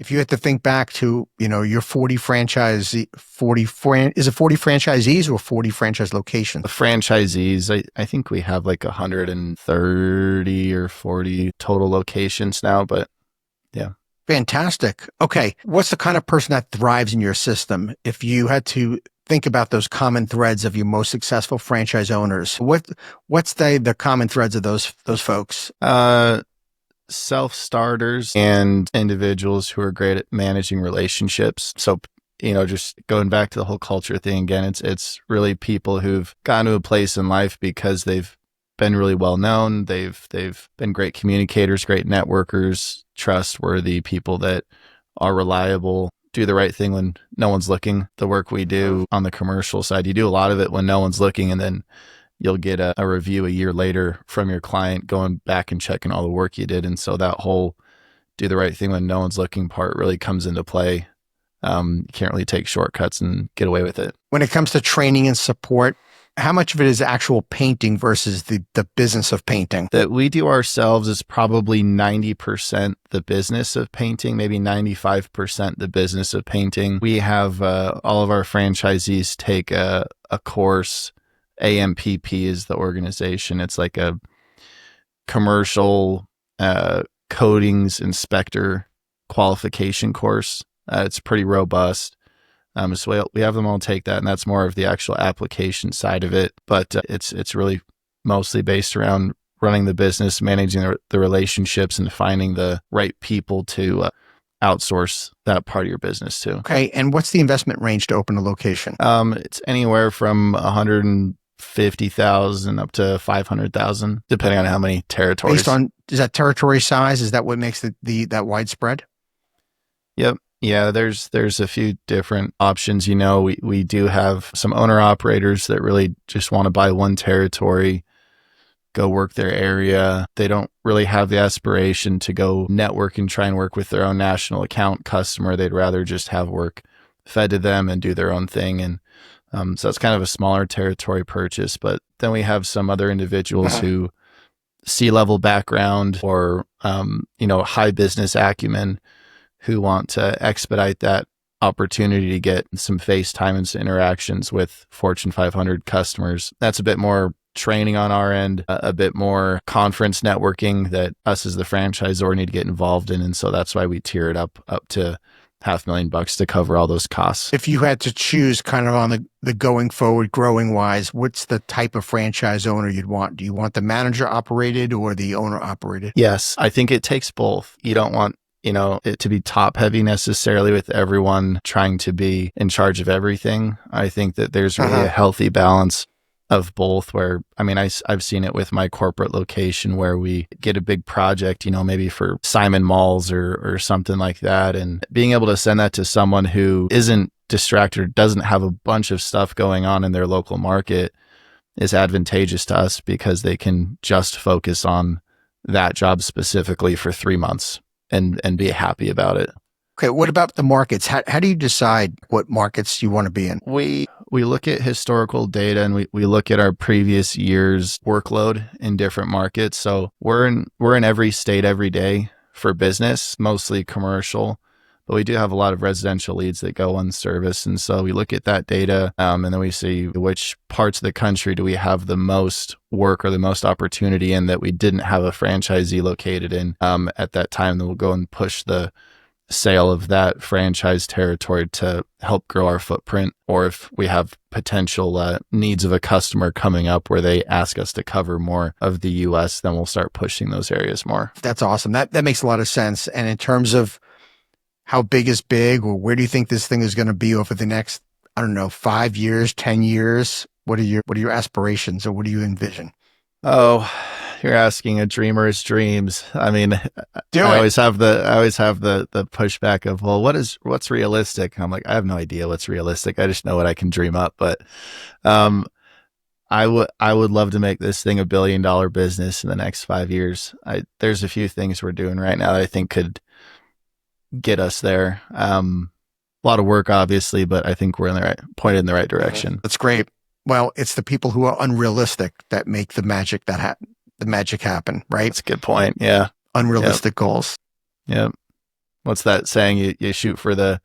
If you had to think back to, your 40 is it 40 franchisees or 40 franchise locations? The franchisees, I think we have like 130 or 40 total locations now, but yeah. Fantastic. Okay. What's the kind of person that thrives in your system? If you had to think about those common threads of your most successful franchise owners, what's the common threads of those folks? Self-starters and individuals who are great at managing relationships. So, just going back to the whole culture thing again, it's really people who've gotten to a place in life because they've been really well known. They've been great communicators, great networkers, trustworthy people that are reliable, do the right thing when no one's looking. The work we do on the commercial side, you do a lot of it when no one's looking, and then you'll get a review a year later from your client going back and checking all the work you did. And so that whole do the right thing when no one's looking part really comes into play. You can't really take shortcuts and get away with it. When it comes to training and support, how much of it is actual painting versus the business of painting? That we do ourselves is probably 90% the business of painting, maybe 95% the business of painting. We have all of our franchisees take a course. AMPP is the organization. It's like a commercial coatings inspector qualification course. It's pretty robust. So we have them all take that, and that's more of the actual application side of it. But it's really mostly based around running the business, managing the relationships, and finding the right people to outsource that part of your business to. Okay, and what's the investment range to open a location? It's anywhere from 150,000 up to 500,000, depending on how many territories. Based on, is that territory size? Is that what makes that widespread? Yep. Yeah, there's a few different options. We do have some owner operators that really just want to buy one territory, go work their area. They don't really have the aspiration to go network and try and work with their own national account customer. They'd rather just have work fed to them and do their own thing. And so that's kind of a smaller territory purchase. But then we have some other individuals who C-level background or, high business acumen who want to expedite that opportunity to get some face time and some interactions with Fortune 500 customers. That's a bit more training on our end, a bit more conference networking that us as the franchisor need to get involved in. And so that's why we tier it up to $500,000 to cover all those costs. If you had to choose kind of on the going forward, growing wise, what's the type of franchise owner you'd want? Do you want the manager operated or the owner operated? Yes, I think it takes both. You don't want it to be top heavy necessarily with everyone trying to be in charge of everything. I think that there's really a healthy balance of both where, I've seen it with my corporate location where we get a big project, maybe for Simon Malls or something like that. And being able to send that to someone who isn't distracted or doesn't have a bunch of stuff going on in their local market is advantageous to us because they can just focus on that job specifically for 3 months and be happy about it. Okay, what about the markets? How do you decide what markets you want to be in? We look at historical data and we look at our previous year's workload in different markets. So we're in every state every day for business, mostly commercial, but we do have a lot of residential leads that go unserviced. And so we look at that data and then we see which parts of the country do we have the most work or the most opportunity in that we didn't have a franchisee located in at that time. Then we'll go and push the sale of that franchise territory to help grow our footprint. Or if we have potential needs of a customer coming up where they ask us to cover more of the US, then we'll start pushing those areas more. That's awesome. That makes a lot of sense. And in terms of how big is big, or where do you think this thing is going to be over the next, 5 years, 10 years? What are your aspirations, or what do you envision? Oh, you're asking a dreamer's dreams. I always have the pushback of, well, what's realistic? I'm like, I have no idea what's realistic. I just know what I can dream up. But I would love to make this thing $1 billion business in the next 5 years. There's a few things we're doing right now that I think could get us there. A lot of work, obviously, but I think we're pointed in the right direction. That's great. Well, it's the people who are unrealistic that make the magic happen, right? That's a good point. Yeah. Unrealistic goals. Yep. What's that saying? You shoot for the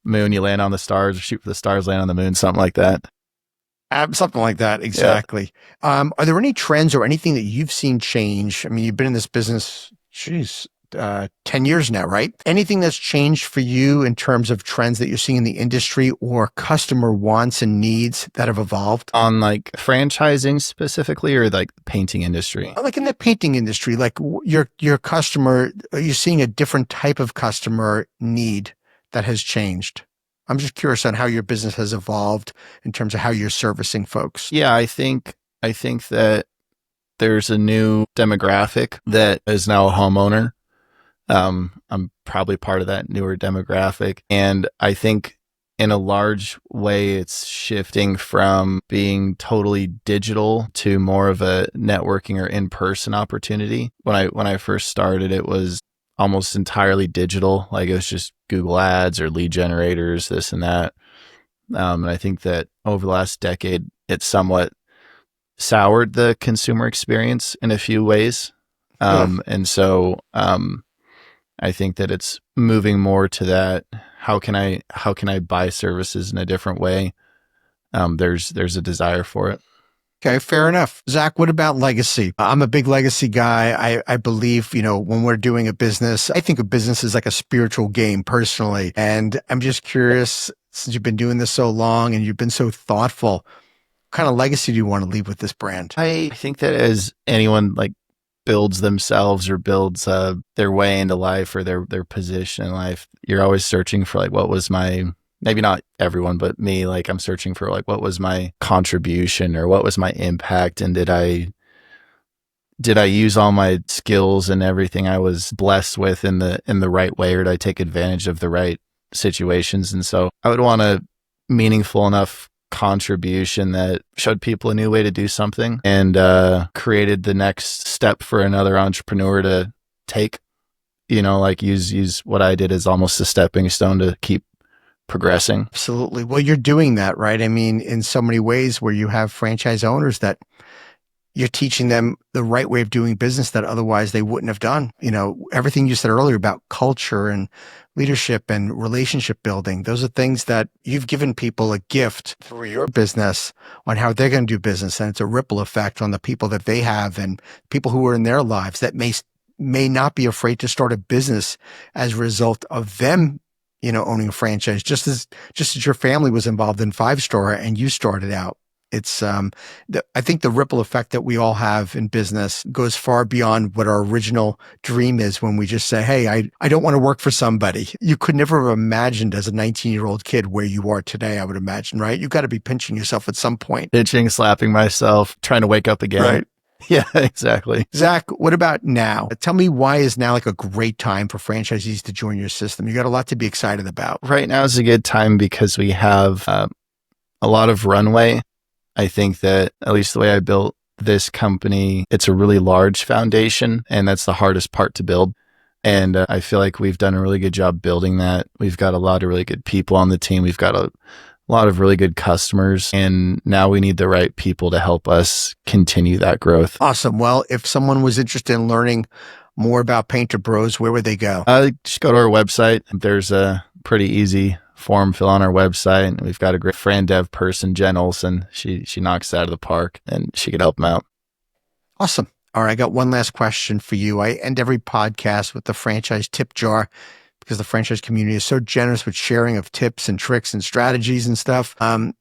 moon, you land on the stars, or shoot for the stars, land on the moon, something like that. Something like that. Yeah. Exactly. Are there any trends or anything that you've seen change? I mean, you've been in this business, geez, 10 years now, right? Anything that's changed for you in terms of trends that you're seeing in the industry or customer wants and needs that have evolved? On like franchising specifically, or like painting industry? Like in the painting industry, like your customer, are you seeing a different type of customer need that has changed? I'm just curious on how your business has evolved in terms of how you're servicing folks. Yeah, I think that there's a new demographic that is now a homeowner. I'm probably part of that newer demographic. And I think in a large way, it's shifting from being totally digital to more of a networking or in-person opportunity. When I first started, it was almost entirely digital. Like it was just Google ads or lead generators, this and that. And I think that over the last decade, it's somewhat soured the consumer experience in a few ways. Ugh. And so I think that it's moving more to that. How can I buy services in a different way? There's a desire for it. Okay, fair enough. Zach, what about legacy? I'm a big legacy guy. I believe, when we're doing a business, I think of business as like a spiritual game personally. And I'm just curious, since you've been doing this so long and you've been so thoughtful, what kind of legacy do you want to leave with this brand? I think that as anyone like builds themselves or builds their way into life or their position in life, you're always searching for like, what was my, maybe not everyone, but me, like I'm searching for like, what was my contribution or what was my impact? And did I use all my skills and everything I was blessed with in the right way, or did I take advantage of the right situations? And so I would want a meaningful enough contribution that showed people a new way to do something and created the next step for another entrepreneur to take. Like use what I did as almost a stepping stone to keep progressing. Absolutely. Well, you're doing that, right? I mean, in so many ways where you have franchise owners that you're teaching them the right way of doing business that otherwise they wouldn't have done. Everything you said earlier about culture and leadership and relationship building, those are things that you've given people a gift through your business on how they're going to do business. And it's a ripple effect on the people that they have and people who are in their lives that may not be afraid to start a business as a result of them, owning a franchise, just as your family was involved in Five Star and you started out. It's I think the ripple effect that we all have in business goes far beyond what our original dream is when we just say, hey, I don't want to work for somebody. You could never have imagined as a 19-year-old kid where you are today, I would imagine, right? You've got to be pinching yourself at some point. Itching, slapping myself, trying to wake up again. Right. Yeah, exactly. Zach, what about now? Tell me, why is now like a great time for franchisees to join your system? You got a lot to be excited about. Right now is a good time because we have a lot of runway. I think that at least the way I built this company, it's a really large foundation, and that's the hardest part to build. And I feel like we've done a really good job building that. We've got a lot of really good people on the team. We've got a lot of really good customers, and now we need the right people to help us continue that growth. Awesome. Well, if someone was interested in learning more about Painter Bros, where would they go? Just go to our website. There's a pretty easy form fill on our website, and we've got a great Fran Dev person, Jen Olson. She knocks it out of the park, and she could help them out. Awesome. All right, I got one last question for you. I end every podcast with the franchise tip jar because the franchise community is so generous with sharing of tips and tricks and strategies and stuff. And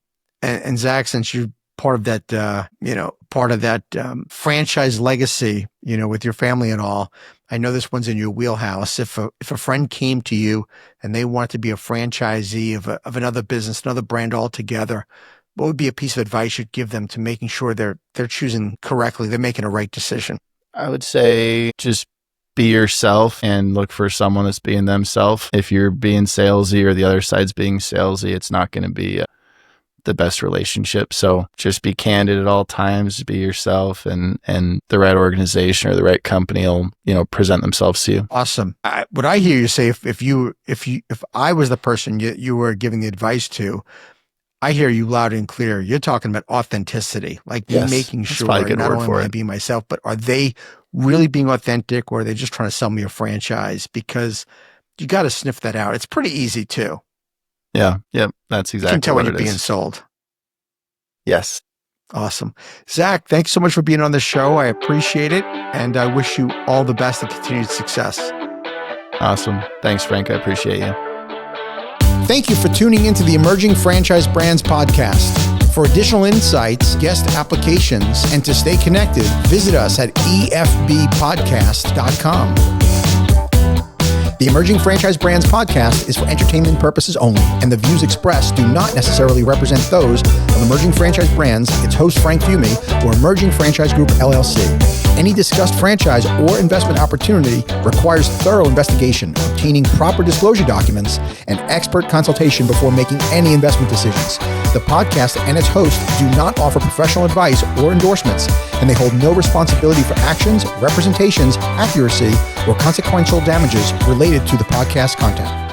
Zach, since you're part of that, franchise legacy, with your family and all, I know this one's in your wheelhouse. If a friend came to you and they wanted to be a franchisee of another business, another brand altogether, what would be a piece of advice you'd give them to making sure they're choosing correctly, they're making a right decision? I would say just be yourself and look for someone that's being themselves. If you're being salesy or the other side's being salesy, it's not going to be the best relationship. So just be candid at all times, be yourself, and the right organization or the right company will, present themselves to you. Awesome. What I hear you say, if I was the person you were giving the advice to, I hear you loud and clear. You're talking about authenticity, like me making sure not only am I being myself, but are they really being authentic, or are they just trying to sell me a franchise? Because You got to sniff that out. It's pretty easy too. Yeah. Yep. That's You exactly can tell what when it you're being is. sold. Yes. Awesome. Zach, thanks so much for being on the show. I appreciate it. And I wish you all the best and continued success. Awesome. Thanks, Frank. I appreciate you. Thank you for tuning into the Emerging Franchise Brands podcast. For additional insights, guest applications, and to stay connected, visit us at efbpodcast.com. The Emerging Franchise Brands podcast is for entertainment purposes only, and the views expressed do not necessarily represent those of Emerging Franchise Brands, its host Frank Fumey, or Emerging Franchise Group LLC. Any discussed franchise or investment opportunity requires thorough investigation, obtaining proper disclosure documents, and expert consultation before making any investment decisions. The podcast and its host do not offer professional advice or endorsements, and they hold no responsibility for actions, representations, accuracy, or consequential damages related to the podcast content.